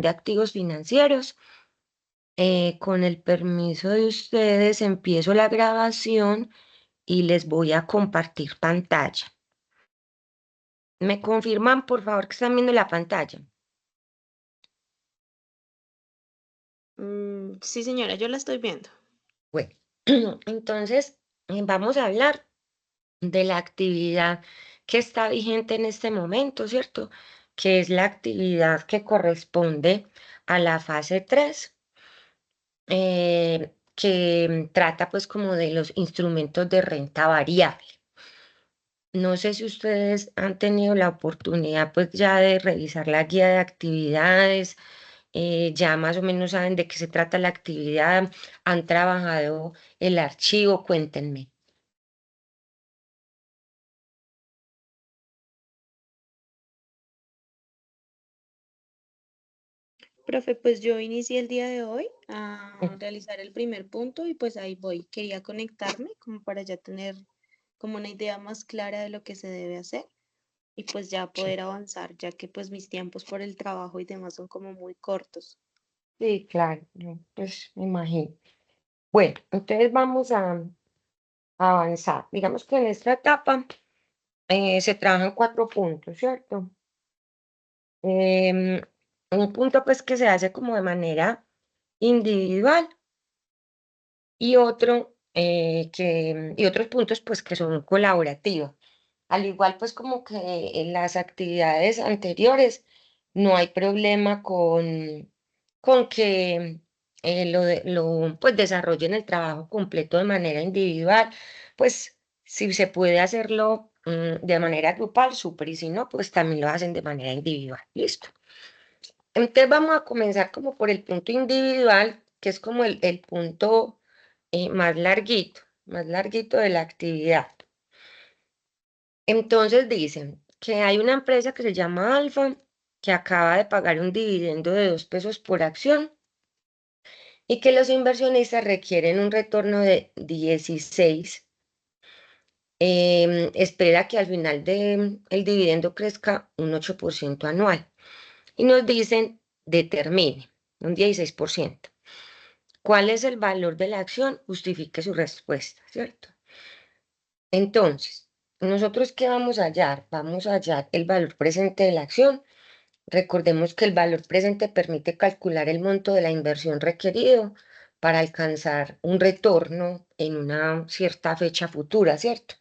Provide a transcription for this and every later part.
de activos financieros. Con el permiso de ustedes, empiezo la grabación y les voy a compartir pantalla. ¿Me confirman, por favor, que están viendo la pantalla? Sí, señora, yo la estoy viendo. Bueno, entonces vamos a hablar de la actividad que está vigente en este momento, ¿cierto? Que es la actividad que corresponde a la fase 3, que trata pues como de los instrumentos de renta variable. No sé si ustedes han tenido la oportunidad pues ya de revisar la guía de actividades, ya más o menos saben de qué se trata la actividad, han trabajado el archivo, cuéntenme. Profe, pues yo inicié el día de hoy a realizar el primer punto y pues ahí voy. Quería conectarme como para ya tener como una idea más clara de lo que se debe hacer y pues ya Sí, poder avanzar, ya que pues mis tiempos por el trabajo y demás son como muy cortos. sí, claro, pues me imagino. Bueno, entonces vamos a avanzar. Digamos que en esta etapa se trabajan 4 puntos, ¿cierto? Em, un punto pues que se hace como de manera individual y y otros puntos pues que son colaborativos. Al igual pues como que en las actividades anteriores no hay problema con que pues desarrollen el trabajo completo de manera individual. Pues si se puede hacerlo de manera grupal, súper, y si no, pues también lo hacen de manera individual. Listo. Entonces vamos a comenzar como por el punto individual, que es como el punto más larguito de la actividad. Entonces dicen que hay una empresa que se llama Alfa, que acaba de pagar un dividendo de 2 pesos por acción y que los inversionistas requieren un retorno de 16. Espera que al final del dividendo crezca un 8% anual. Y nos dicen, determine un 16%. ¿Cuál es el valor de la acción? Justifique su respuesta, ¿cierto? Entonces, ¿nosotros qué vamos a hallar? Vamos a hallar el valor presente de la acción. Recordemos que el valor presente permite calcular el monto de la inversión requerido para alcanzar un retorno en una cierta fecha futura, ¿cierto?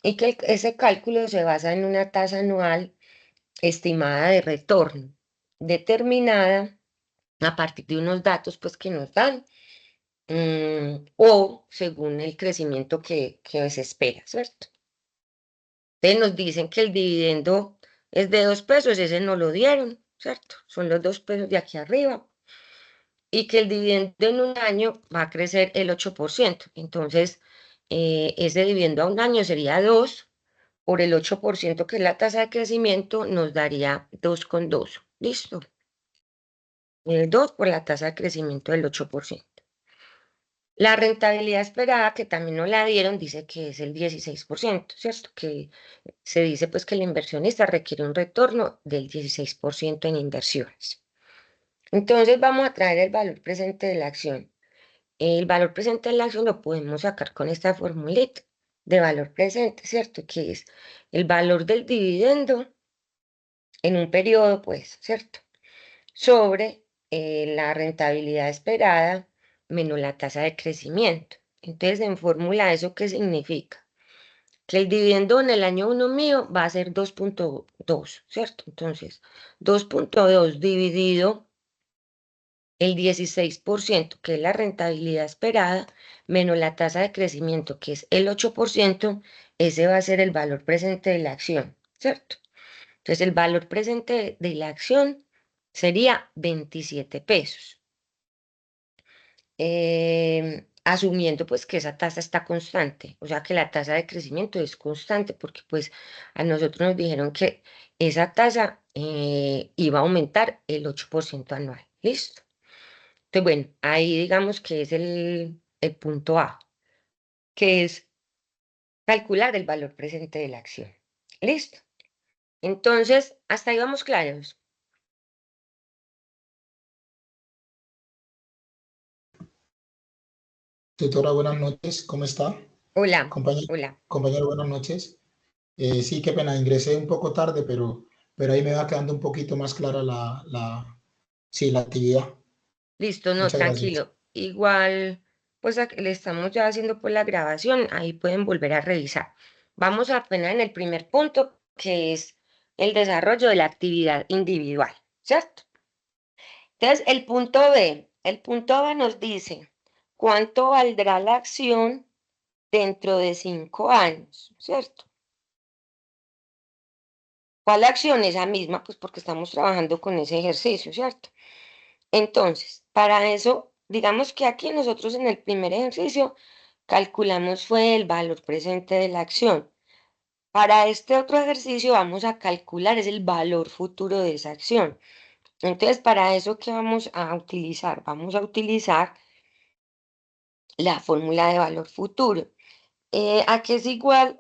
Y que ese cálculo se basa en una tasa anual estimada de retorno, determinada a partir de unos datos pues, que nos dan o según el crecimiento que se espera, ¿cierto? Entonces nos dicen que el dividendo es de 2 pesos, ese no lo dieron, ¿cierto? Son los 2 pesos de aquí arriba. Y que el dividendo en un año va a crecer el 8%. Entonces, ese dividendo a un año sería 2 por el 8%, que es la tasa de crecimiento, nos daría 2,2. ¿Listo? 2 por la tasa de crecimiento del 8%. La rentabilidad esperada, que también no la dieron, dice que es el 16%, ¿cierto? Que se dice pues que el inversionista requiere un retorno del 16% en inversiones. Entonces vamos a traer el valor presente de la acción. El valor presente de la acción lo podemos sacar con esta formulita de valor presente, ¿cierto? Que es el valor del dividendo en un periodo, pues, ¿cierto? Sobre la rentabilidad esperada menos la tasa de crecimiento. Entonces, en fórmula, ¿eso qué significa? Que el dividendo en el año 1 mío va a ser 2,2, ¿cierto? Entonces, 2,2 dividido el 16%, que es la rentabilidad esperada, menos la tasa de crecimiento, que es el 8%, ese va a ser el valor presente de la acción, ¿cierto? Entonces, el valor presente de la acción sería 27 pesos. Asumiendo pues que esa tasa está constante, o sea que la tasa de crecimiento es constante, porque pues a nosotros nos dijeron que esa tasa iba a aumentar el 8% anual. ¿Listo? Entonces, bueno, ahí digamos que es el punto A, que es calcular el valor presente de la acción. ¿Listo? Entonces, hasta ahí vamos claros. Tutora, buenas noches, ¿cómo está? Hola, Compañero, hola. compañero, buenas noches. Sí, qué pena, ingresé un poco tarde, pero ahí me va quedando un poquito más clara sí, la actividad. Listo, no, Muchas gracias. tranquilo. Igual, pues le estamos ya haciendo pues la grabación, ahí pueden volver a revisar. Vamos a apenas en el primer punto, que es el desarrollo de la actividad individual, ¿cierto? Entonces, el punto B nos dice, ¿cuánto valdrá la acción dentro de 5 años? ¿Cierto? ¿Cuál acción? Esa misma, pues porque estamos trabajando con ese ejercicio, ¿cierto? Entonces, para eso, digamos que aquí nosotros en el primer ejercicio calculamos fue el valor presente de la acción. Para este otro ejercicio vamos a calcular es el valor futuro de esa acción. Entonces, para eso, ¿qué vamos a utilizar? Vamos a utilizar la fórmula de valor futuro. ¿A qué es igual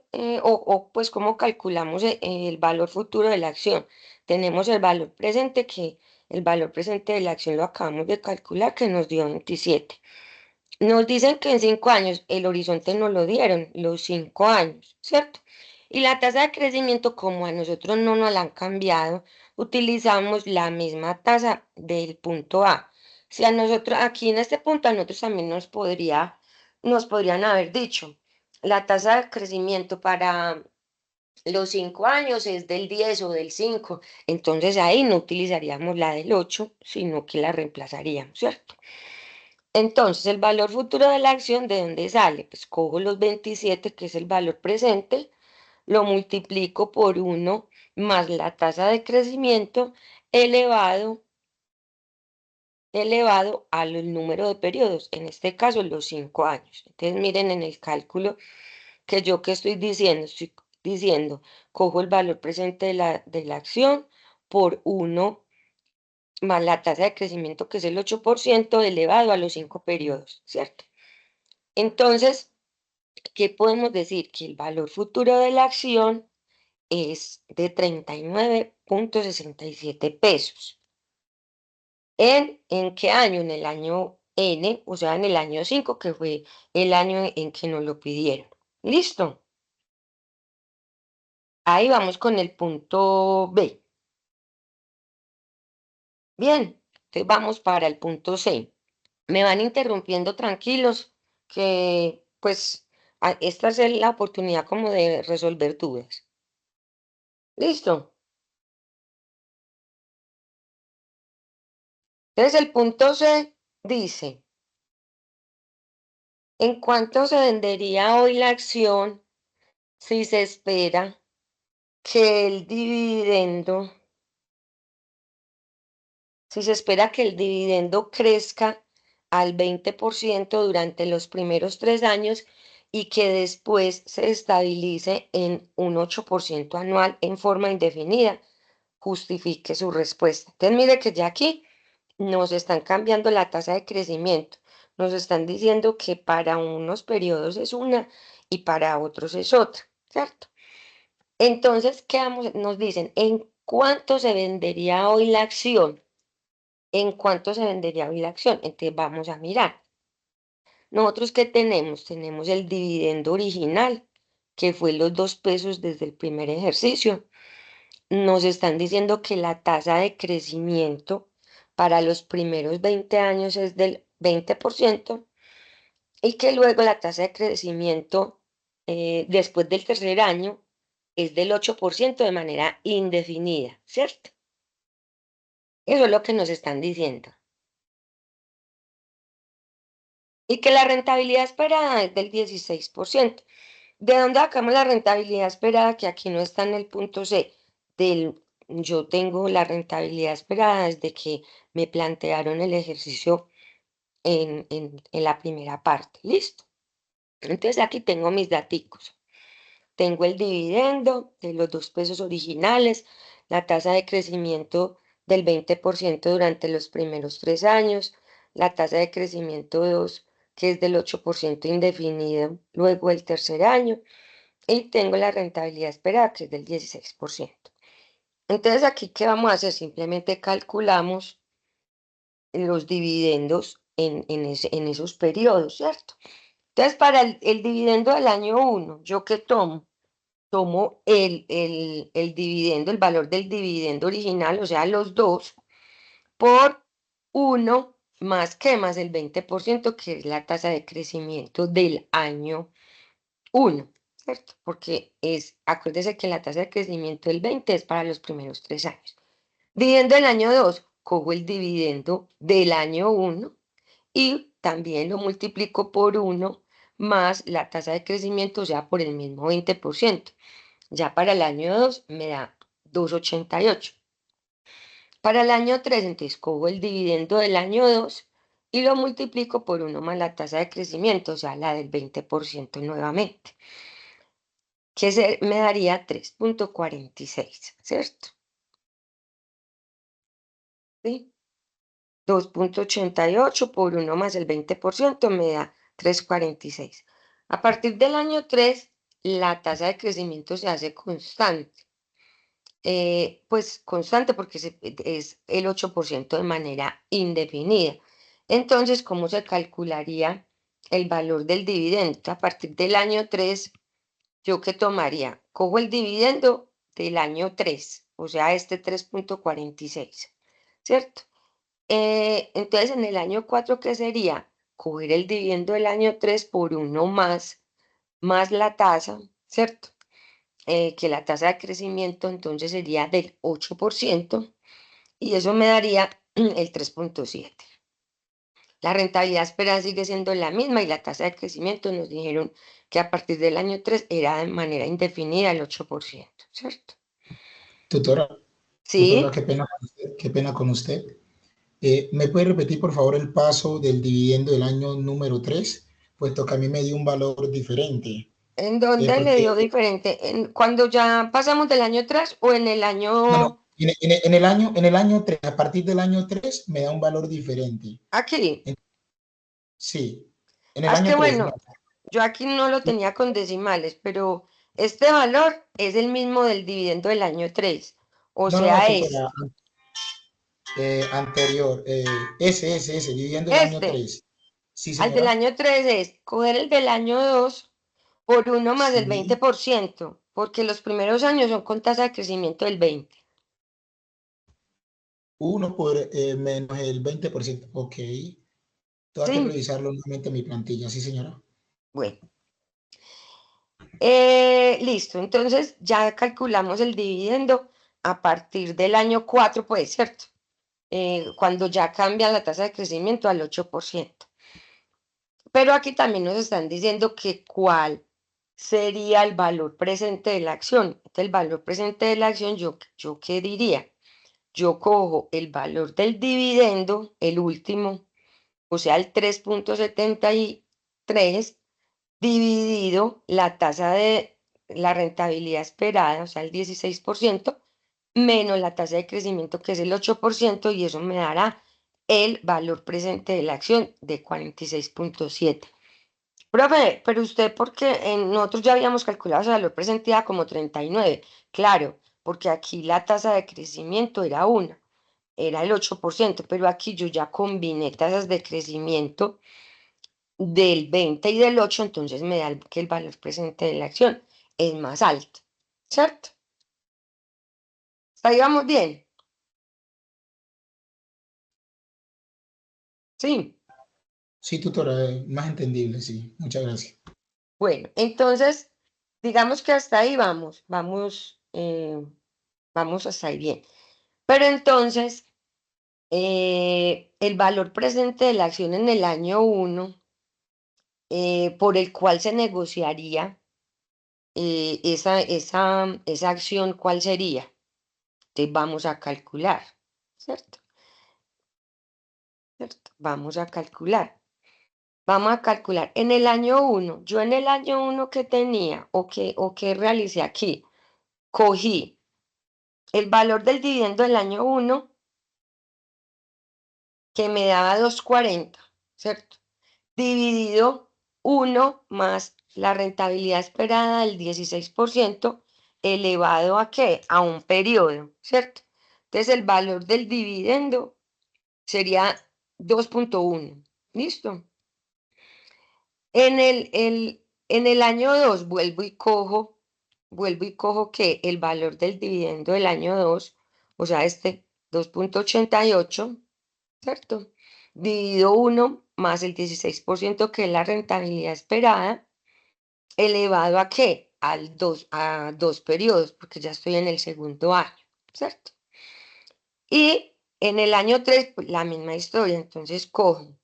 pues cómo calculamos el valor futuro de la acción? Tenemos el valor presente, que el valor presente de la acción lo acabamos de calcular, que nos dio 27. Nos dicen que en 5 años, el horizonte nos lo dieron, los 5 años, ¿cierto? Y la tasa de crecimiento, como a nosotros no nos la han cambiado, utilizamos la misma tasa del punto A. Si a nosotros, aquí en este punto, a nosotros también nos podrían haber dicho, la tasa de crecimiento para los 5 años es del 10 o del 5, entonces ahí no utilizaríamos la del 8, sino que la reemplazaríamos, ¿cierto? Entonces, el valor futuro de la acción, ¿de dónde sale? Pues cojo los 27, que es el valor presente, lo multiplico por 1 más la tasa de crecimiento elevado, elevado al número de periodos, en este caso los 5 años. Entonces, miren en el cálculo que estoy diciendo, cojo el valor presente de la acción por 1 más la tasa de crecimiento, que es el 8%, elevado a los 5 periodos, ¿cierto? Entonces, ¿qué podemos decir? Que el valor futuro de la acción es de 39,67 pesos. ¿En qué año? En el año N, o sea, en el año 5, que fue el año en que nos lo pidieron. ¿Listo? Ahí vamos con el punto B. Bien, entonces vamos para el punto C. Me van interrumpiendo tranquilos, que pues esta es la oportunidad como de resolver dudas. ¿Listo? Entonces el punto C dice, ¿en cuánto se vendería hoy la acción si se espera que el dividendo, si se espera que el dividendo crezca al 20% durante los primeros 3 años y que después se estabilice en un 8% anual en forma indefinida? Justifique su respuesta. Entonces mire que ya aquí nos están cambiando la tasa de crecimiento. Nos están diciendo que para unos periodos es una y para otros es otra, ¿cierto? Entonces, nos dicen, ¿en cuánto se vendería hoy la acción? ¿En cuánto se vendería hoy la acción? Entonces vamos a mirar. Nosotros, ¿qué tenemos? Tenemos el dividendo original, que fue los 2 pesos desde el primer ejercicio. Nos están diciendo que la tasa de crecimiento para los primeros 20 años es del 20% y que luego la tasa de crecimiento después del tercer año es del 8% de manera indefinida, ¿cierto? Eso es lo que nos están diciendo. Y que la rentabilidad esperada es del 16%. ¿De dónde sacamos la rentabilidad esperada? Que aquí no está en el punto C. Yo tengo la rentabilidad esperada desde que me plantearon el ejercicio en la primera parte. ¿Listo? Entonces aquí tengo mis daticos. Tengo el dividendo de los 2 pesos originales, la tasa de crecimiento del 20% durante los primeros 3 años, la tasa de crecimiento 2, que es del 8% indefinido luego el tercer año, y tengo la rentabilidad esperada, que es del 16%. Entonces, aquí, ¿qué vamos a hacer? Simplemente calculamos los dividendos en esos periodos, ¿cierto? Entonces, para el dividendo del año 1, ¿yo qué tomo? Tomo el dividendo, el valor del dividendo original, o sea, los dos, por 1 más que más el 20%, que es la tasa de crecimiento del año 1, ¿cierto? Porque acuérdese que la tasa de crecimiento del 20 es para los primeros 3 años. Dividendo del año 2, cojo el dividendo del año 1 y también lo multiplico por 1 más la tasa de crecimiento, o sea, por el mismo 20%. Ya para el año 2 me da 2,88. Para el año 3, entonces cojo el dividendo del año 2 y lo multiplico por 1 más la tasa de crecimiento, o sea, la del 20% nuevamente, que me daría 3,46, ¿cierto? ¿Sí? 2,88 por 1 más el 20% me da 3,46. A partir del año 3, la tasa de crecimiento se hace constante. Pues constante porque es el 8% de manera indefinida. Entonces, ¿cómo se calcularía el valor del dividendo? A partir del año 3, ¿yo qué tomaría? Cojo el dividendo del año 3, o sea, este 3,46, ¿cierto? Entonces, en el año 4, ¿qué sería? Coger el dividendo del año 3 por 1 más la tasa, ¿cierto? Que la tasa de crecimiento entonces sería del 8% y eso me daría el 3,7. La rentabilidad esperada sigue siendo la misma y la tasa de crecimiento nos dijeron que a partir del año 3 era de manera indefinida el 8%, ¿cierto? Tutora, tutora, Sí, qué pena con usted. ¿Me puede repetir, por favor, el paso del dividendo del año número 3? Puesto que a mí me dio un valor diferente. ¿en dónde le Porque, dio diferente? ¿Cuando ya pasamos del año 3 o en el no, no, año en el año 3, a partir del año 3 me da un valor diferente. aquí? Sí, en el Es año que 3 no. bueno, yo aquí no lo tenía con decimales, pero este valor es el mismo del dividendo del año 3, o No, no, no, sea, tutora, anterior, ese, dividiendo el año este, 3. Sí, al del señora. año 3 es coger el del año 2 por 1 más el Sí, 20%, porque los primeros años son con tasa de crecimiento del 20. 1 por menos el 20%. Ok. Tengo que Sí, revisarlo nuevamente en mi plantilla. Sí, señora. bueno. Listo, entonces ya calculamos el dividendo a partir del año 4, pues, ¿cierto? Cuando ya cambia la tasa de crecimiento al 8%. Pero aquí también nos están diciendo que cuál sería el valor presente de la acción. Entonces, el valor presente de la acción, ¿yo qué diría? Yo cojo el valor del dividendo, el último, o sea, el 3,73, dividido la tasa de la rentabilidad esperada, o sea, el 16%, menos la tasa de crecimiento, que es el 8%, y eso me dará el valor presente de la acción de 46,7. Profe, pero usted, porque nosotros ya habíamos calculado ese valor presente como 39. Claro, porque aquí la tasa de crecimiento era 1, era el 8%, pero aquí yo ya combiné tasas de crecimiento del 20 y del 8, entonces me da que el valor presente de la acción es más alto, ¿cierto? Ahí vamos bien, sí. Sí, tutora, más entendible, sí. Muchas gracias. Bueno, entonces, digamos que hasta ahí vamos hasta ahí bien. Pero entonces, el valor presente de la acción en el año 1, por el cual se negociaría esa acción, ¿cuál sería? Entonces vamos a calcular, ¿cierto? ¿Cierto? Vamos a calcular. Vamos a calcular. En el año 1, yo en el año 1 que tenía o que realicé aquí, cogí el valor del dividendo del año 1 que me daba 2,40, ¿cierto? Dividido 1 más la rentabilidad esperada del 16%, elevado ¿a qué? A un periodo, ¿cierto? Entonces el valor del dividendo sería 2,1. ¿Listo? En el año 2 vuelvo y cojo que el valor del dividendo del año 2, o sea, este 2,88, ¿cierto? Dividido 1 más el 16% que es la rentabilidad esperada, elevado ¿a qué? A dos periodos, porque ya estoy en el segundo año, ¿cierto? Y en el año 3, pues, la misma historia, entonces cojo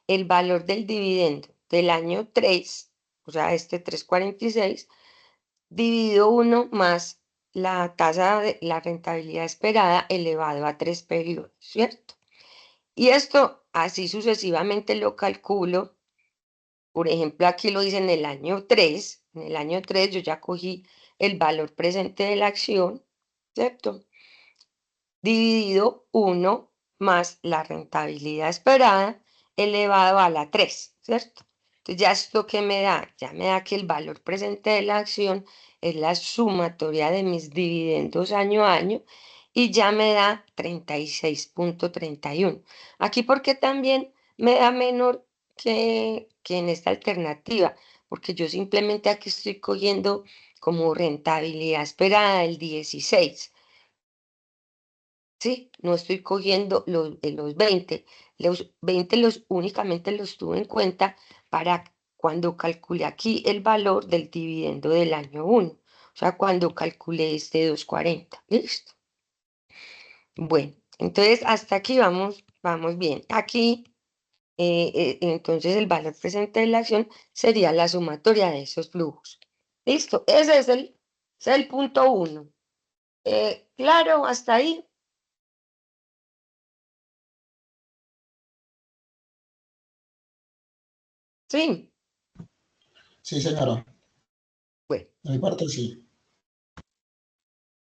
el valor del dividendo del año 3, o sea, este 3,46, dividido 1 más la tasa de la rentabilidad esperada elevado a 3 periodos, ¿cierto? Y esto así sucesivamente lo calculo. Por ejemplo, aquí lo hice en el año 3. En el año 3 yo ya cogí el valor presente de la acción, ¿cierto? Dividido 1 más la rentabilidad esperada elevado a la 3, ¿cierto? Entonces, ¿ya esto qué me da? Ya me da que el valor presente de la acción es la sumatoria de mis dividendos año a año y ya me da 36,31. Aquí porque también me da menor que en esta alternativa, porque yo simplemente aquí estoy cogiendo como rentabilidad esperada el 16. Sí, no estoy cogiendo los 20. Los 20 únicamente los tuve en cuenta para cuando calculé aquí el valor del dividendo del año 1. O sea, cuando calculé este 2,40. ¿Listo? Bueno, entonces hasta aquí vamos bien. Aquí, entonces el valor presente de la acción sería la sumatoria de esos flujos. ¿Listo? Ese es el punto 1. Claro, hasta ahí. Sí. Sí, señora. Bueno. De mi parte, sí.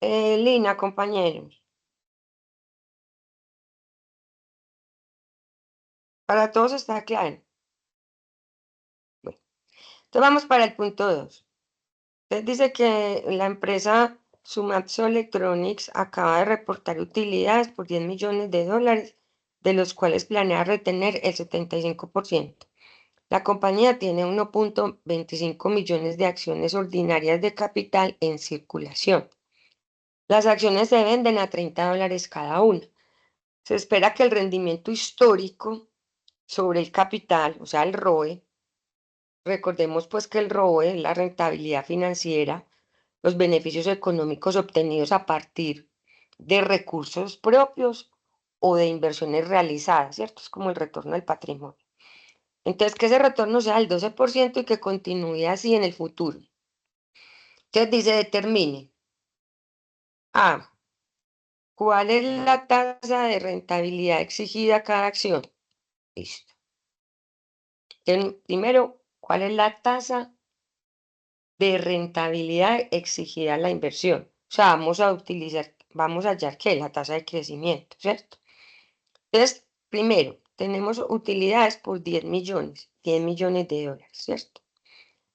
Lina, compañeros, para todos está claro. Bueno, entonces vamos para el punto 2. Entonces dice que la empresa Sumatsu Electronics acaba de reportar utilidades por 10 millones de dólares, de los cuales planea retener el 75%. La compañía tiene 1,25 millones de acciones ordinarias de capital en circulación. Las acciones se venden a $30 cada una. Se espera que el rendimiento histórico sobre el capital, o sea, el ROE, recordemos pues que el ROE es la rentabilidad financiera, los beneficios económicos obtenidos a partir de recursos propios o de inversiones realizadas, ¿cierto? Es como el retorno del patrimonio. Entonces, que ese retorno sea del 12% y que continúe así en el futuro. Entonces dice, determine, A, ¿cuál es la tasa de rentabilidad exigida a cada acción? Listo. Primero, ¿cuál es la tasa de rentabilidad exigida a la inversión? O sea, vamos a hallar que la tasa de crecimiento, ¿cierto? Entonces, primero, tenemos utilidades por 10 millones de dólares, ¿cierto?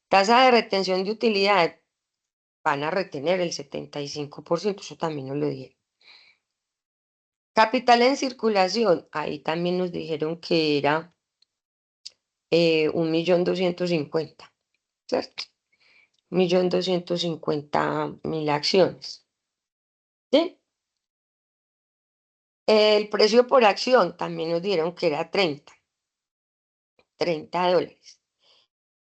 Tasa de retención de utilidades, van a retener el 75%, eso también nos lo dijeron. Capital en circulación, ahí también nos dijeron que era 1,250,000, ¿cierto? 1,250,000 acciones. ¿Sí? El precio por acción también nos dieron que era $30.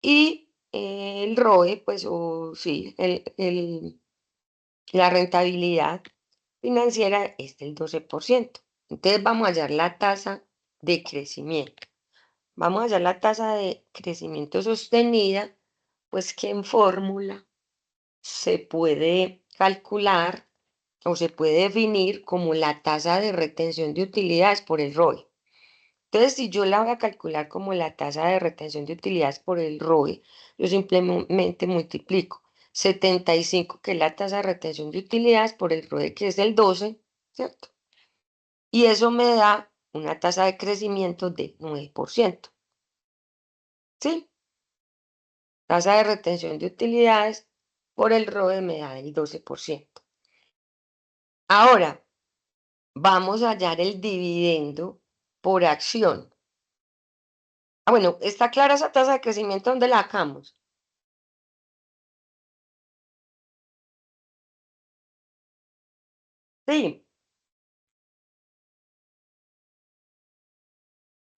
Y el ROE, pues, o sí, la rentabilidad financiera es del 12%. Entonces vamos a hallar la tasa de crecimiento. Vamos a hallar la tasa de crecimiento sostenida, pues que en fórmula se puede calcular o se puede definir como la tasa de retención de utilidades por el ROE. Entonces, si yo la voy a calcular como la tasa de retención de utilidades por el ROE, yo simplemente multiplico 75, que es la tasa de retención de utilidades, por el ROE, que es el 12, ¿cierto? Y eso me da una tasa de crecimiento de 9%. ¿Sí? Tasa de retención de utilidades por el ROE me da el 12%. Ahora, vamos a hallar el dividendo por acción. Bueno, ¿está clara esa tasa de crecimiento donde la sacamos? Sí.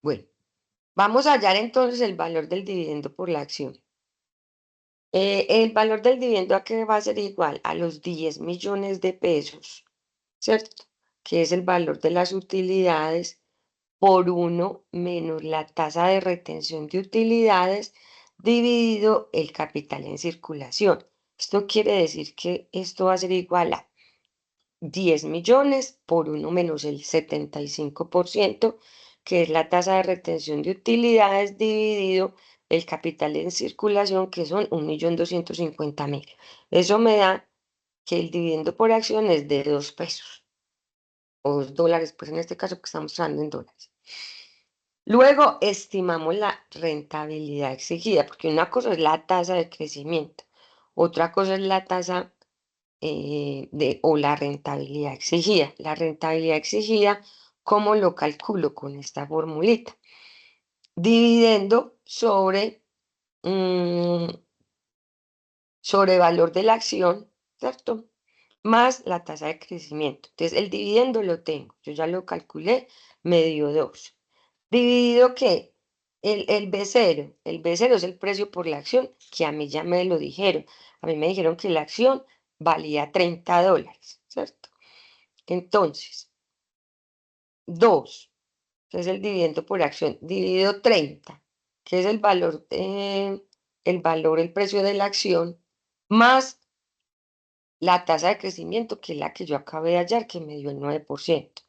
Bueno, vamos a hallar entonces el valor del dividendo por la acción. El valor del dividendo, ¿a qué va a ser igual? A los 10 millones de pesos, ¿cierto? Que es el valor de las utilidades por 1 menos la tasa de retención de utilidades dividido el capital en circulación. Esto quiere decir que esto va a ser igual a 10 millones por 1 menos el 75%, que es la tasa de retención de utilidades dividido el capital en circulación, que son 1.250.000. Eso me da que el dividendo por acción es de 2 pesos o $2, pues en este caso que estamos hablando en dólares. Luego estimamos la rentabilidad exigida, porque una cosa es la tasa de crecimiento, otra cosa es la tasa o la rentabilidad exigida. La rentabilidad exigida, ¿cómo lo calculo? Con esta formulita. Dividendo sobre valor de la acción, ¿cierto? Más la tasa de crecimiento. Entonces, el dividendo lo tengo, yo ya lo calculé, me dio 2. Dividido que el B0, el B0 es el precio por la acción, que a mí ya me lo dijeron. A mí me dijeron que la acción valía $30, ¿cierto? Entonces, 2, que es el dividendo por acción, dividido 30, que es el precio de la acción, más la tasa de crecimiento, que es la que yo acabé de hallar, que me dio el 9%.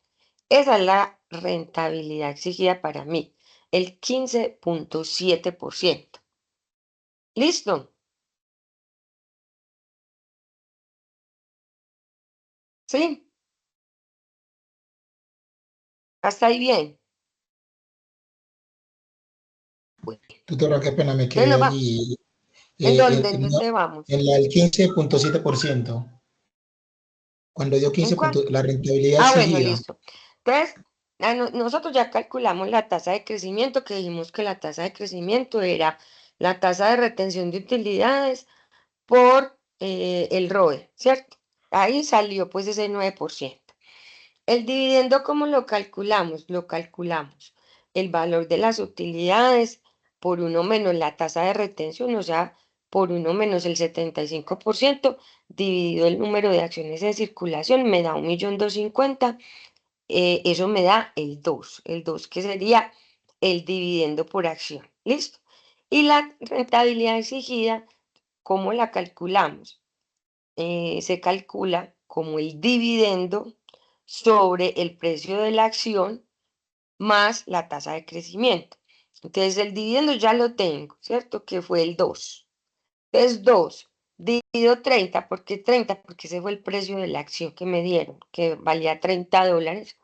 Esa es la rentabilidad exigida para mí, el 15.7%. ¿Listo? ¿Sí? ¿Hasta ahí bien? Bueno, Tutora, qué pena, me entonces quedé allí. ¿en dónde? ¿En No, dónde vamos? en la del 15.7%, cuando dio ¿En 15 cuánto? puntos, la rentabilidad Bueno, exigida. listo. Entonces, nosotros ya calculamos la tasa de crecimiento, que dijimos que la tasa de crecimiento era la tasa de retención de utilidades por el ROE, ¿cierto? Ahí salió pues ese 9%. El dividendo, ¿cómo lo calculamos? Lo calculamos el valor de las utilidades por 1 menos la tasa de retención, o sea, por 1 menos el 75%, dividido el número de acciones en circulación, me da 1.250.000. Eso me da el 2 que sería el dividendo por acción. ¿Listo? Y la rentabilidad exigida, ¿cómo la calculamos? Se calcula como el dividendo sobre el precio de la acción más la tasa de crecimiento. Entonces, el dividendo ya lo tengo, ¿cierto? Que fue el 2. Entonces, 2 dividido 30, ¿por qué 30? Porque ese fue el precio de la acción que me dieron, que valía $30,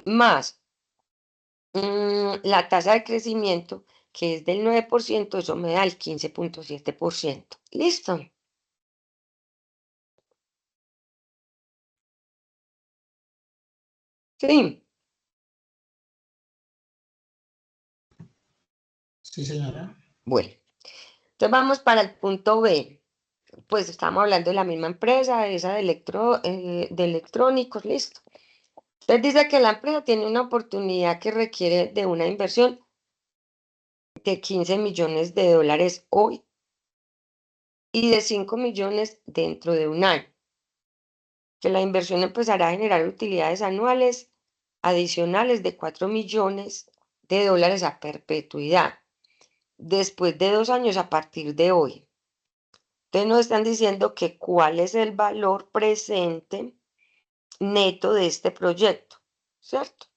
más la tasa de crecimiento, que es del 9%, eso me da el 15.7%. ¿Listo? Sí. Sí, señora. Bueno, entonces vamos para el punto B. Pues estamos hablando de la misma empresa, esa de electrónicos, listo. Entonces dice que la empresa tiene una oportunidad que requiere de una inversión de 15 millones de dólares hoy y de 5 millones dentro de un año. Que la inversión empezará a generar utilidades anuales adicionales de 4 millones de dólares a perpetuidad, después de 2 años a partir de hoy. Entonces nos están diciendo que cuál es el valor presente neto de este proyecto, ¿cierto?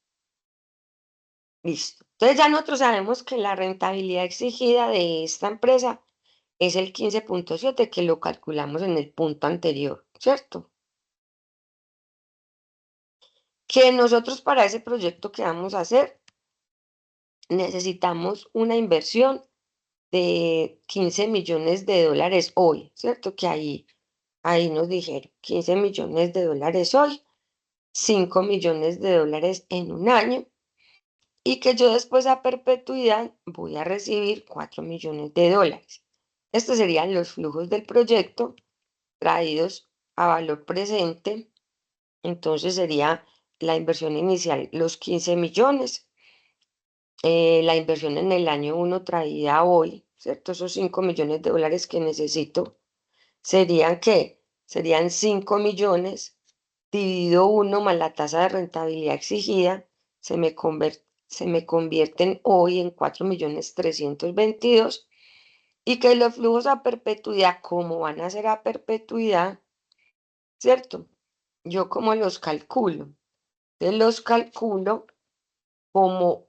Listo. Entonces ya nosotros sabemos que la rentabilidad exigida de esta empresa es el 15.7, que lo calculamos en el punto anterior, ¿cierto? Que nosotros para ese proyecto que vamos a hacer necesitamos una inversión de 15 millones de dólares hoy, ¿cierto? Que ahí nos dijeron 15 millones de dólares hoy, 5 millones de dólares en un año y que yo después a perpetuidad voy a recibir 4 millones de dólares. Estos serían los flujos del proyecto traídos a valor presente. Entonces sería la inversión inicial, los 15 millones, la inversión en el año 1 traída hoy, ¿cierto? Esos 5 millones de dólares que necesito, ¿serían qué? Serían 5 millones dividido 1 más la tasa de rentabilidad exigida, se me convierten hoy en 4.322.000 y que los flujos a perpetuidad, como van a ser a perpetuidad, ¿cierto? Yo como los calculo, los calculo como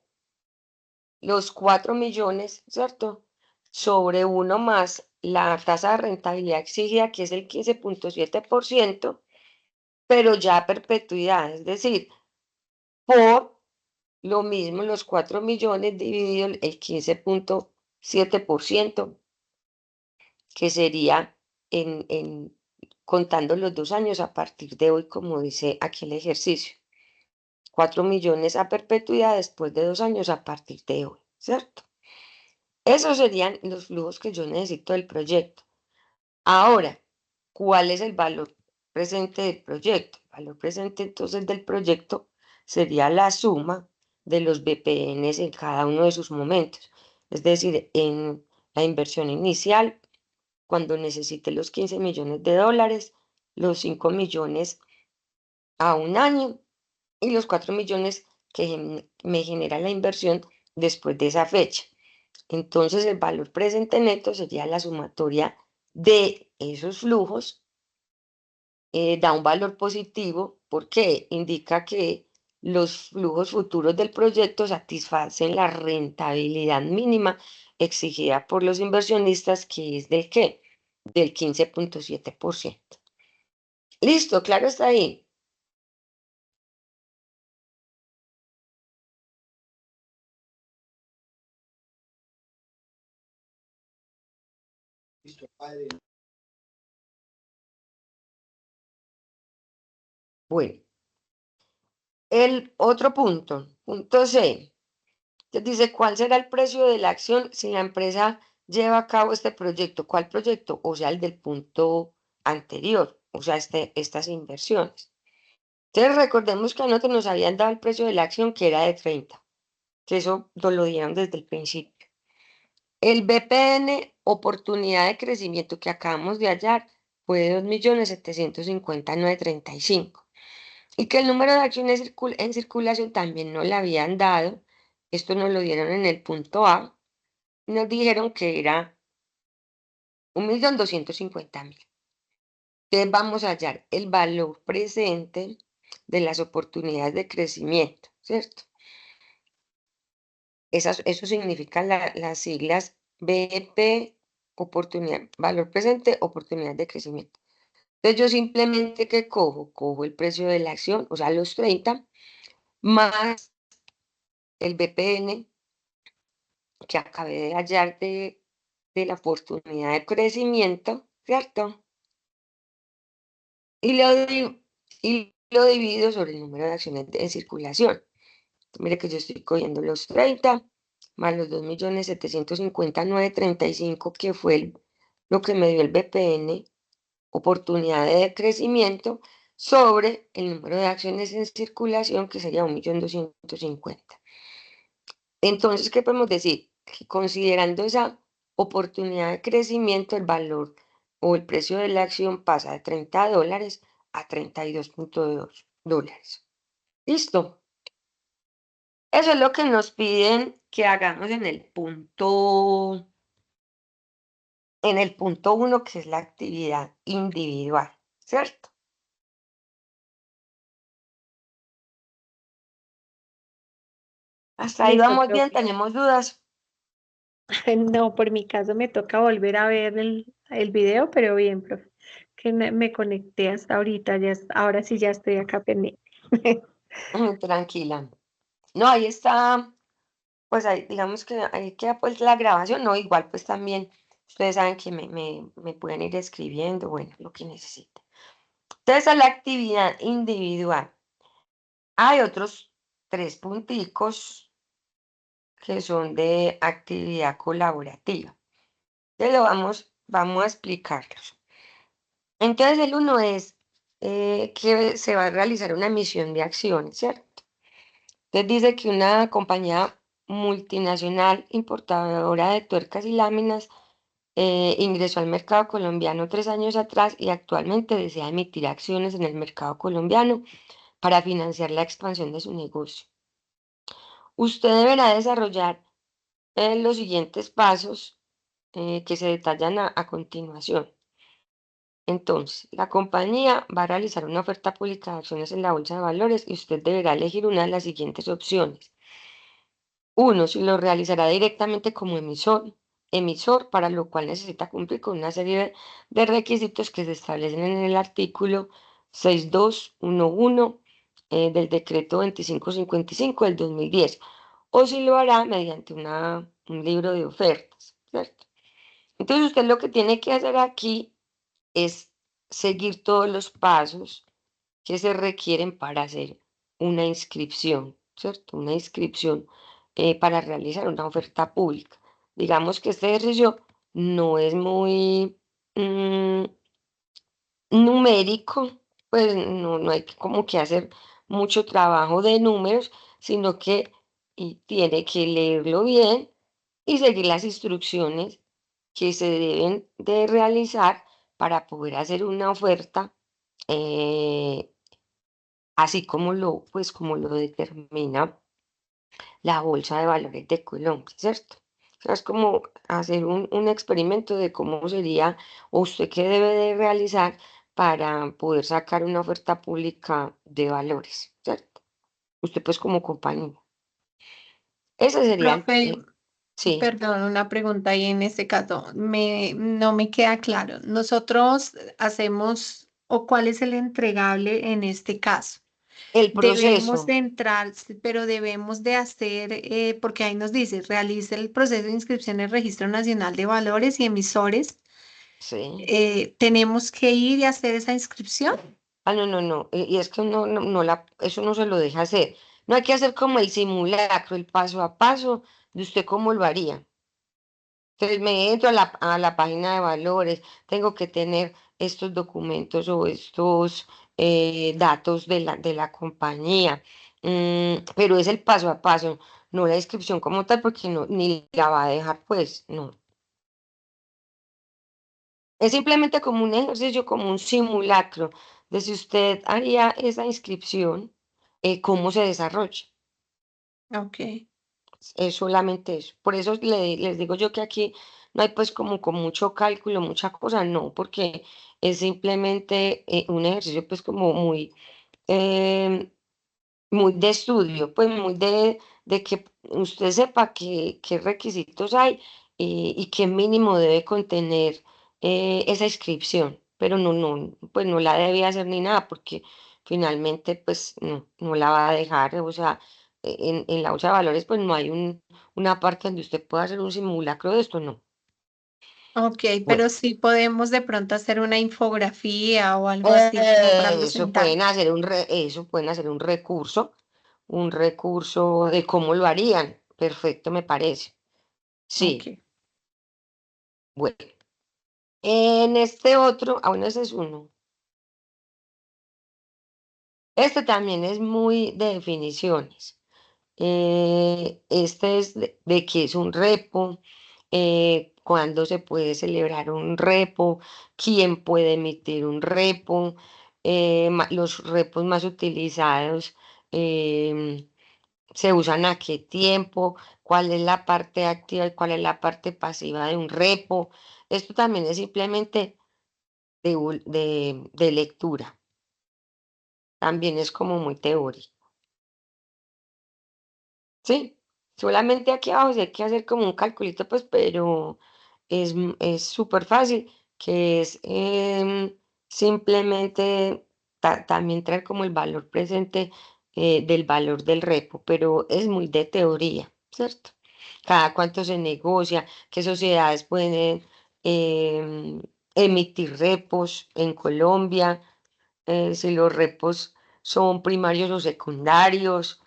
los 4 millones, ¿cierto? Sobre 1 más la tasa de rentabilidad exigida, que es el 15.7%, pero ya a perpetuidad, es decir, por lo mismo los 4 millones dividido el 15.7%, que sería contando los 2 años a partir de hoy, como dice aquí el ejercicio. 4 millones a perpetuidad después de 2 años a partir de hoy, ¿cierto? Esos serían los flujos que yo necesito del proyecto. Ahora, ¿cuál es el valor presente del proyecto? El valor presente entonces del proyecto sería la suma de los BPNs en cada uno de sus momentos. Es decir, en la inversión inicial, cuando necesite los 15 millones de dólares, los 5 millones a un año y los 4 millones que me genera la inversión después de esa fecha. Entonces, el valor presente neto sería la sumatoria de esos flujos, da un valor positivo porque indica que los flujos futuros del proyecto satisfacen la rentabilidad mínima exigida por los inversionistas, que es del ¿qué? Del 15.7%. Listo, claro está ahí. Bueno, el otro punto C, que dice, ¿cuál será el precio de la acción si la empresa lleva a cabo este proyecto? ¿Cuál proyecto? O sea, el del punto anterior, o sea, estas inversiones. Entonces, recordemos que a nosotros nos habían dado el precio de la acción que era de 30, que eso nos lo dieron desde el principio. El BPN, oportunidad de crecimiento que acabamos de hallar, fue de 2.750.935. Y que el número de acciones en circulación también nos la habían dado. Esto nos lo dieron en el punto A. Nos dijeron que era 1.250.000. Entonces vamos a hallar el valor presente de las oportunidades de crecimiento, ¿cierto? Eso significan las siglas BP, oportunidad, valor presente, oportunidad de crecimiento. Entonces yo simplemente que cojo el precio de la acción, o sea, los 30, más el BPN que acabé de hallar de la oportunidad de crecimiento, ¿cierto? Y lo divido sobre el número de acciones en circulación. Mire que yo estoy cogiendo los 30 más los 2.750.935, que fue lo que me dio el BPN, oportunidad de crecimiento, sobre el número de acciones en circulación, que sería 1.250.000. Entonces, ¿qué podemos decir? Que considerando esa oportunidad de crecimiento, el valor o el precio de la acción pasa de $30 a $32.2. ¿Listo? Eso es lo que nos piden que hagamos en el punto 1, que es la actividad individual, ¿cierto? Hasta ahí Listo, vamos bien, profe. tenemos dudas. No, por mi caso me toca volver a ver el video, pero bien, profe, que me conecté hasta ahorita, ahora sí ya estoy acá pendiente. Tranquila. No, ahí está, pues ahí, digamos que ahí queda pues la grabación, no, igual pues también ustedes saben que me pueden ir escribiendo, bueno, lo que necesiten. Entonces, a la actividad individual. Hay otros 3 punticos que son de actividad colaborativa. Entonces vamos a explicarlos. Entonces el uno es que se va a realizar una emisión de acciones, ¿cierto? Entonces dice que una compañía multinacional importadora de tuercas y láminas ingresó al mercado colombiano 3 años atrás y actualmente desea emitir acciones en el mercado colombiano para financiar la expansión de su negocio. Usted deberá desarrollar los siguientes pasos que se detallan a continuación. Entonces, la compañía va a realizar una oferta pública de acciones en la bolsa de valores y usted deberá elegir una de las siguientes opciones. Uno, si lo realizará directamente como emisor, para lo cual necesita cumplir con una serie de requisitos que se establecen en el artículo 6211 del decreto 2555 del 2010, o si lo hará mediante un libro de ofertas, ¿cierto? Entonces usted lo que tiene que hacer aquí es seguir todos los pasos que se requieren para hacer una inscripción, ¿cierto? Una inscripción para realizar una oferta pública. Digamos que este ejercicio no es muy numérico, pues no hay como que hacer mucho trabajo de números, sino que tiene que leerlo bien y seguir las instrucciones que se deben de realizar para poder hacer una oferta eh, así como lo determina la Bolsa de Valores de Colombia, ¿cierto? O sea, es como hacer un experimento de cómo sería o usted qué debe de realizar para poder sacar una oferta pública de valores, ¿cierto? Usted pues como compañía. Ese sería Profe, sí. perdón, una pregunta ahí en este caso. No me queda claro. Nosotros hacemos, o cuál es el entregable en este caso. El Debemos proceso, de entrar, pero debemos de hacer, porque ahí nos dice, realice el proceso de inscripción en el Registro Nacional de Valores y Emisores. sí. ¿Tenemos que ir y hacer esa inscripción? Ah, no. Y es que eso no se lo deja hacer. No hay que hacer como el simulacro, el paso a paso de usted cómo lo haría. Entonces me entro a la página de valores, tengo que tener estos documentos o estos datos de la compañía. Pero es el paso a paso, no la inscripción como tal, porque no, ni la va a dejar, pues, no. Es simplemente como un ejercicio, como un simulacro de si usted haría esa inscripción, cómo se desarrolla. Ok. Es solamente eso. Por eso les digo yo que aquí no hay pues como con mucho cálculo, mucha cosa, no, porque es simplemente un ejercicio pues como em, muy de estudio, pues muy de que usted sepa qué requisitos hay y qué mínimo debe contener esa inscripción, pero pues no la debe hacer ni nada porque finalmente pues no la va a dejar, o sea, en la bolsa de valores pues no hay una parte donde usted pueda hacer un simulacro de esto, no. Ok, Bueno, pero sí podemos de pronto hacer una infografía o algo así como para presentar. eso pueden hacer un recurso de cómo lo harían. Perfecto, me parece. Sí, Ok. bueno. En este otro, bueno, ese es uno. Este también es muy de definiciones. Este es de qué es un repo, cuándo se puede celebrar un repo, quién puede emitir un repo, los repos más utilizados. em, Se usan a qué tiempo, cuál es la parte activa y cuál es la parte pasiva de un repo. Esto también es simplemente de lectura, también es como muy teórico, ¿sí? Solamente aquí abajo sí hay que hacer como un calculito, pues, pero es súper fácil, que es simplemente también traer como el valor presente del valor del repo, pero es muy de teoría, ¿cierto? Cada cuánto se negocia, qué sociedades pueden em, emitir repos en Colombia, si los repos son primarios o secundarios,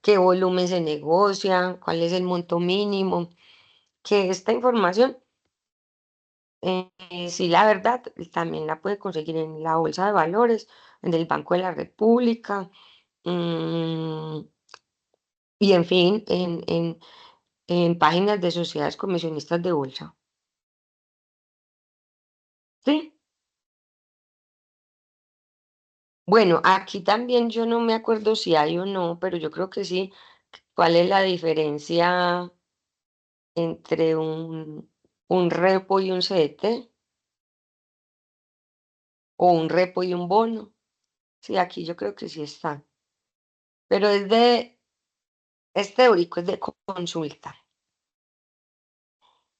qué volumen se negocia, cuál es el monto mínimo, que esta información, sí, la verdad, también la puede conseguir en la Bolsa de Valores, en el Banco de la República, mm, y en fin, en páginas de sociedades comisionistas de bolsa. ¿Sí? Bueno, aquí también yo no me acuerdo si hay o no, pero yo creo que sí. ¿Cuál es la diferencia entre un repo y un CDT? O un repo y un bono. Sí, aquí yo creo que sí está. Pero es teórico, es de consulta.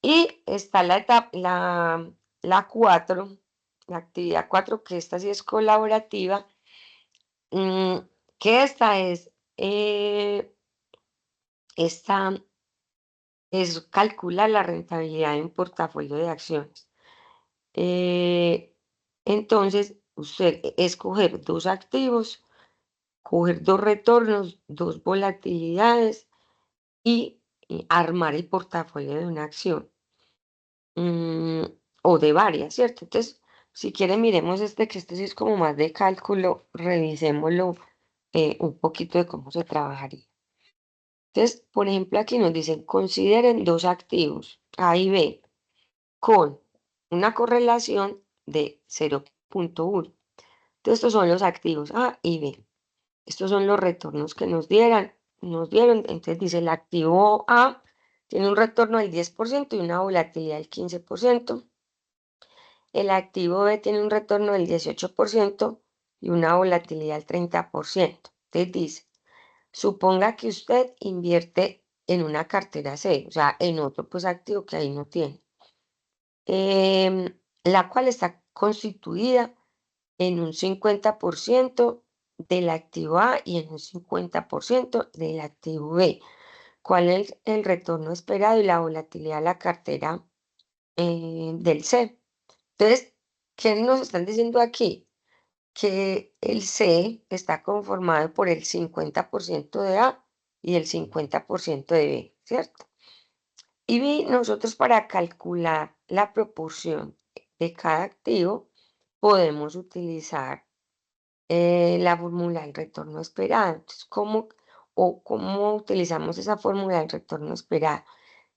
Y está la etapa, la 4, la actividad 4, que esta sí es colaborativa, que esta es calcular la rentabilidad en portafolio de acciones. Entonces, usted escoger dos activos, coger dos retornos, dos volatilidades y armar el portafolio de una acción o de varias, ¿cierto? Entonces, si quieren, miremos que este sí es como más de cálculo, revisémoslo un poquito de cómo se trabajaría. Entonces, por ejemplo, aquí nos dicen, consideren dos activos, A y B, con una correlación de 0.1. Entonces, estos son los activos A y B. Estos son los retornos que nos dieron. Entonces, dice, el activo A tiene un retorno del 10% y una volatilidad del 15%. El activo B tiene un retorno del 18% y una volatilidad del 30%. Entonces, dice, suponga que usted invierte en una cartera C, o sea, en otro pues activo que ahí no tiene, la cual está constituida en un 50% del activo A y en un 50% del activo B. ¿Cuál es el retorno esperado y la volatilidad de la cartera del C? Entonces, ¿qué nos están diciendo aquí? Que el C está conformado por el 50% de A y el 50% de B, ¿cierto? Y nosotros para calcular la proporción de cada activo podemos utilizar la fórmula del retorno esperado. Entonces, ¿cómo utilizamos esa fórmula del retorno esperado?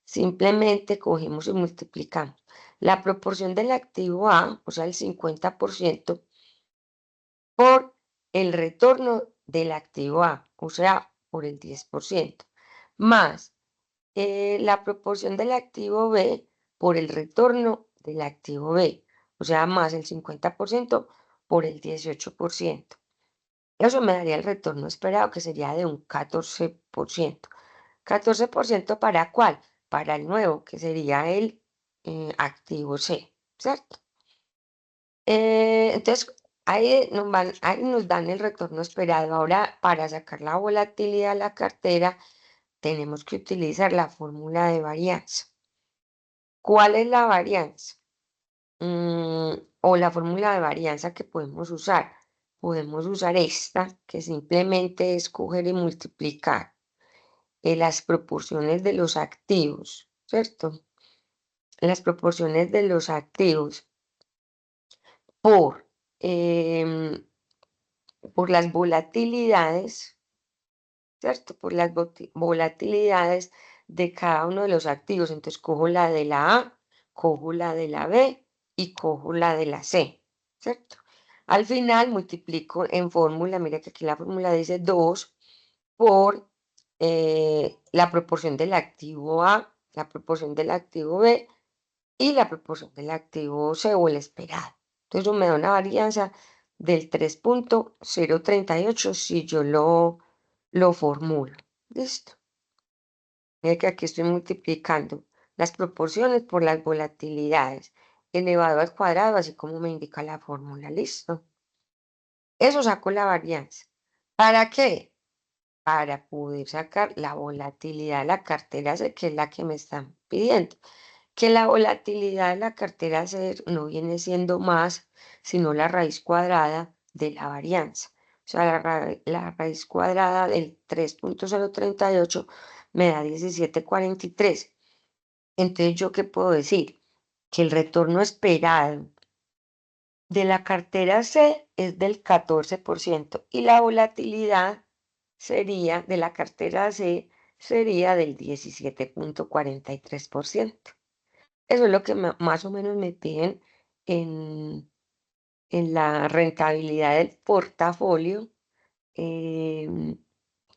Simplemente cogemos y multiplicamos la proporción del activo A, o sea, el 50%, por el retorno del activo A, o sea, por el 10%, más la proporción del activo B por el retorno del activo B, o sea, más el 50% por el 18%. Eso me daría el retorno esperado, que sería de un 14%. ¿14% para cuál? Para el nuevo, que sería el activo C, ¿cierto? Entonces, ahí nos dan el retorno esperado. Ahora, para sacar la volatilidad de la cartera, tenemos que utilizar la fórmula de varianza. ¿Cuál es la varianza? O la fórmula de varianza que podemos usar. Podemos usar esta, que simplemente es coger y multiplicar las proporciones de los activos, ¿cierto? Las proporciones de los activos por, por las volatilidades, ¿cierto? Por las volatilidades de cada uno de los activos. Entonces, cojo la de la A, cojo la de la B y cojo la de la C, ¿cierto? Al final multiplico en fórmula, mira que aquí la fórmula dice 2 por la proporción del activo A, la proporción del activo B y la proporción del activo C o el esperado. Entonces, eso me da una varianza del 3.038 si yo lo formulo. ¿Listo? Mira que aquí estoy multiplicando las proporciones por las volatilidades elevado al cuadrado, así como me indica la fórmula. ¿Listo? Eso saco la varianza. ¿Para qué? Para poder sacar la volatilidad de la cartera C, que es la que me están pidiendo. Que la volatilidad de la cartera C no viene siendo más sino la raíz cuadrada de la varianza. sea, la raíz cuadrada del 3.038 me da 17,43. Entonces, ¿yo qué puedo decir? Que el retorno esperado de la cartera C es del 14% y la volatilidad sería de la cartera C sería del 17,43%. Eso es lo que más o menos me piden en, en la rentabilidad del portafolio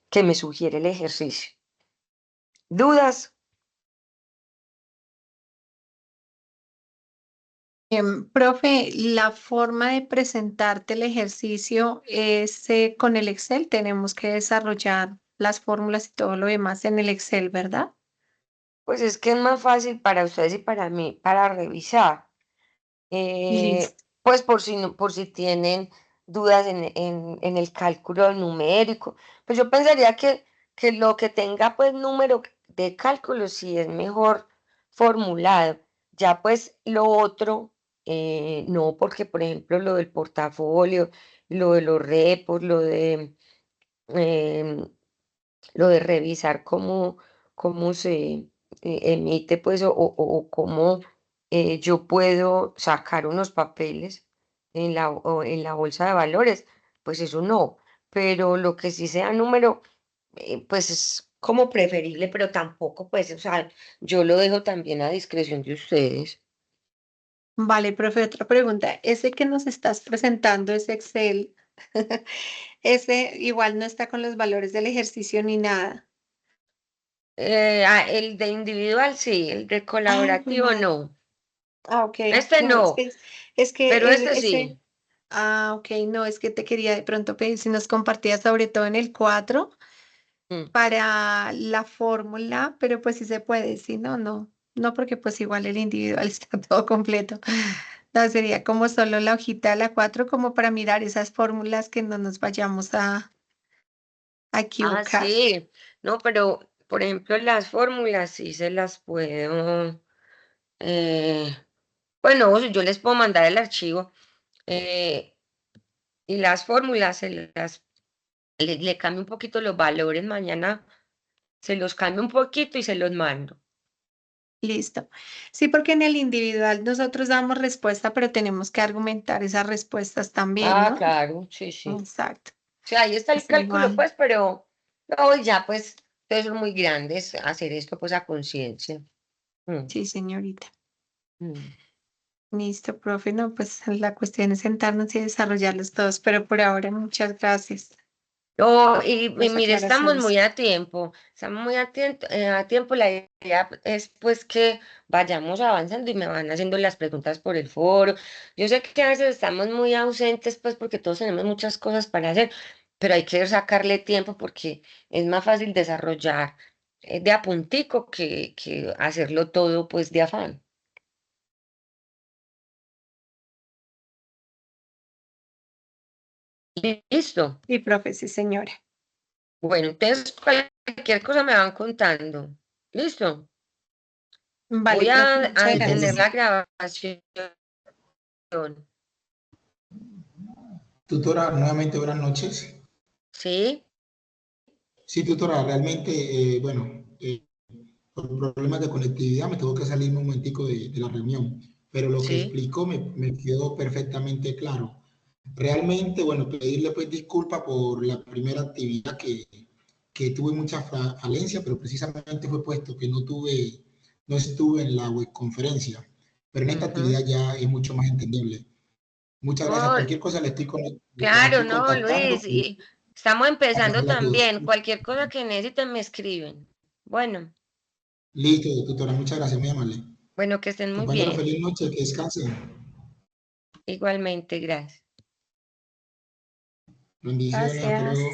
que me sugiere el ejercicio. ¿Dudas? Profe, la forma de presentarte el ejercicio es con el Excel. Tenemos que desarrollar las fórmulas y todo lo demás en el Excel, ¿verdad? Pues es que es más fácil para ustedes y para mí, para revisar. Listo. Pues por si tienen dudas en el cálculo numérico. Pues yo pensaría que lo que tenga pues número de cálculo sí es mejor formulado. Ya pues lo otro, no, porque por ejemplo lo del portafolio, lo de los repos, em, lo de revisar cómo se emite, pues, o cómo yo puedo sacar unos papeles en la bolsa de valores, pues eso no, pero lo que sí sea número, pues es como preferible, pero tampoco, pues, o sea, yo lo dejo también a discreción de ustedes. Vale, profe, otra pregunta. Ese que nos estás presentando, ese Excel, ese igual no está con los valores del ejercicio ni nada. El de individual sí, el de Ay, jue colaborativo madre. no. Ah, ok. Este No, no, es pero que este ese. sí. Ah, ok, no, es que te quería de pronto pedir si nos compartías sobre todo en el 4 Mm. para la fórmula, pero pues sí se puede, si no, no, no, porque pues igual el individual está todo completo. No, sería como solo la hojita de la 4 como para mirar esas fórmulas que no nos vayamos a Ah, equivocar. sí, no, pero por ejemplo las fórmulas sí se las puedo, eh, bueno, yo les puedo mandar el archivo eh, y las fórmulas le cambio un poquito los valores, mañana se los cambio un poquito y se los mando. Listo. Sí, porque en el individual nosotros damos respuesta, pero tenemos que argumentar esas respuestas también, Ah, ¿no? claro, sí, sí. Exacto. Sí, ahí está el Es cálculo, igual. pues, pero no, ya pues, ustedes son muy grandes, hacer esto pues a conciencia. Mm, Sí, señorita. mm. Listo, profe. No, pues la cuestión es sentarnos y desarrollarlos todos, pero por ahora muchas gracias No, por y las mire, aclaraciones. estamos muy a tiempo, la idea es pues que vayamos avanzando y me van haciendo las preguntas por el foro. Yo sé que a veces estamos muy ausentes pues porque todos tenemos muchas cosas para hacer, pero hay que sacarle tiempo porque es más fácil desarrollar de a puntico que hacerlo todo pues de afán. Listo. Sí, profe, sí, señora. Bueno, entonces cualquier cosa me van contando. Listo. Vale, Voy profe, a muchas Listo, detener gracias. la grabación. tutora, nuevamente buenas noches. ¿Sí? Sí, tutora, realmente, bueno, por problemas de conectividad me tuvo que salir un momentico de la reunión, pero lo que Sí. explicó me quedó perfectamente claro. Realmente, bueno, pedirle pues disculpa por la primera actividad que tuve mucha falencia, pero precisamente fue puesto que no estuve en la web conferencia, pero en esta Ujú. actividad ya es mucho más entendible. Muchas gracias. No, Cualquier cosa le estaré claro, aquí no, contactando Luis. Y estamos para empezando aclarar las dudas. también. Cualquier cosa que necesiten me escriben. Bueno, Listo, tutora, muchas gracias, muy amable. bueno, que estén muy Compañero, bien. feliz noche, que descansen. Igualmente, gracias. Bendiciones, hasta Gracias. luego.